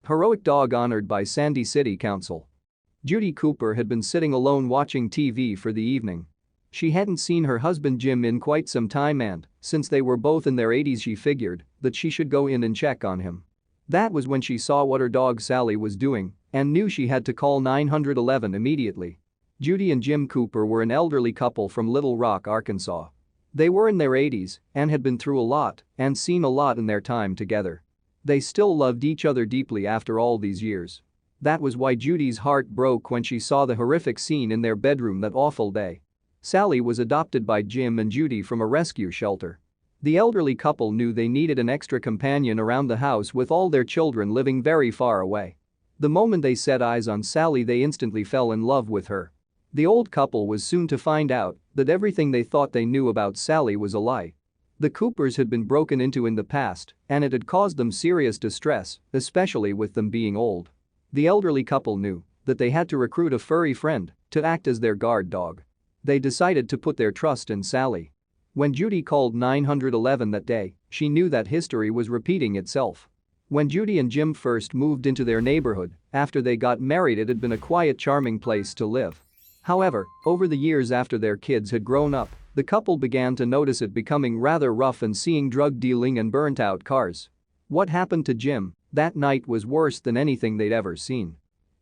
Heroic dog honored by Sandy City Council. Judy Cooper had been sitting alone watching TV for the evening. She hadn't seen her husband Jim in quite some time and, since they were both in their 80s, she figured that she should go in and check on him. That was when she saw what her dog Sally was doing and knew she had to call 911 immediately. Judy and Jim Cooper were an elderly couple from Little Rock, Arkansas. They were in their 80s and had been through a lot and seen a lot in their time together. They still loved each other deeply after all these years. That was why Judy's heart broke when she saw the horrific scene in their bedroom that awful day. Sally was adopted by Jim and Judy from a rescue shelter. The elderly couple knew they needed an extra companion around the house with all their children living very far away. The moment they set eyes on Sally, they instantly fell in love with her. The old couple was soon to find out that everything they thought they knew about Sally was a lie. The Coopers had been broken into in the past, and it had caused them serious distress, especially with them being old. The elderly couple knew that they had to recruit a furry friend to act as their guard dog. They decided to put their trust in Sally. When Judy called 911 that day, she knew that history was repeating itself. When Judy and Jim first moved into their neighborhood after they got married, it had been a quiet, charming place to live. However, over the years after their kids had grown up, the couple began to notice it becoming rather rough and seeing drug dealing and burnt-out cars. What happened to Jim that night was worse than anything they'd ever seen.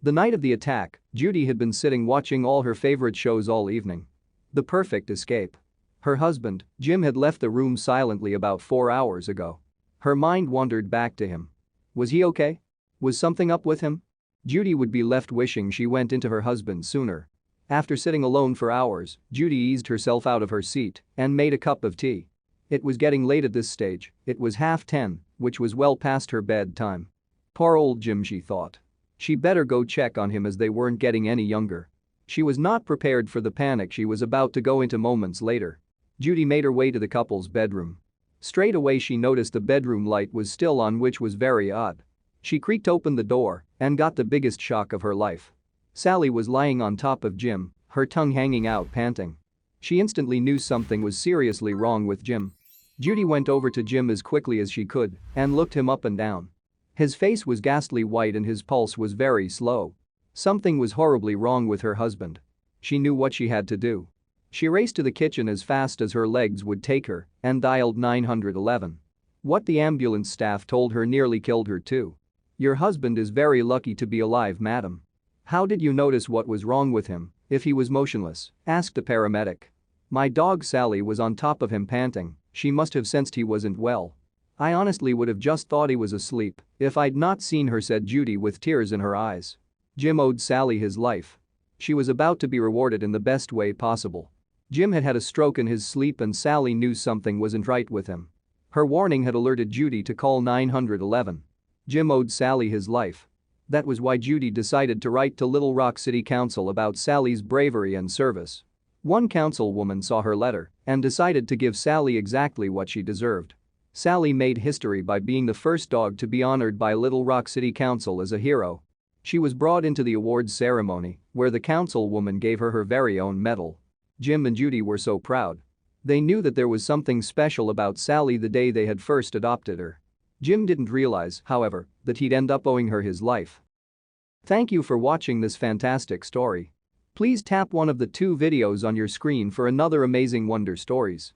The night of the attack, Judy had been sitting watching all her favorite shows all evening. The perfect escape. Her husband, Jim, had left the room silently about 4 hours ago. Her mind wandered back to him. Was he okay? Was something up with him? Judy would be left wishing she went into her husband sooner. After sitting alone for hours, Judy eased herself out of her seat and made a cup of tea. It was getting late at this stage. It was 10:30, which was well past her bedtime. Poor old Jim, she thought. She better go check on him as they weren't getting any younger. She was not prepared for the panic she was about to go into moments later. Judy made her way to the couple's bedroom. Straight away she noticed the bedroom light was still on, which was very odd. She creaked open the door and got the biggest shock of her life. Sally was lying on top of Jim, her tongue hanging out, panting. She instantly knew something was seriously wrong with Jim. Judy went over to Jim as quickly as she could and looked him up and down. His face was ghastly white and his pulse was very slow. Something was horribly wrong with her husband. She knew what she had to do. She raced to the kitchen as fast as her legs would take her and dialed 911. What the ambulance staff told her nearly killed her too. "Your husband is very lucky to be alive, madam." "How did you notice what was wrong with him if he was motionless?" asked a paramedic. "My dog Sally was on top of him panting. She must have sensed he wasn't well. I honestly would have just thought he was asleep if I'd not seen her," said Judy with tears in her eyes. Jim owed Sally his life. She was about to be rewarded in the best way possible. Jim had had a stroke in his sleep and Sally knew something wasn't right with him. Her warning had alerted Judy to call 911. Jim owed Sally his life. That was why Judy decided to write to Little Rock City Council about Sally's bravery and service. One councilwoman saw her letter and decided to give Sally exactly what she deserved. Sally made history by being the first dog to be honored by Little Rock City Council as a hero. She was brought into the awards ceremony, where the councilwoman gave her her very own medal. Jim and Judy were so proud. They knew that there was something special about Sally the day they had first adopted her. Jim didn't realize, however, that he'd end up owing her his life. Thank you for watching this fantastic story. Please tap one of the 2 videos on your screen for another amazing Wonder Stories.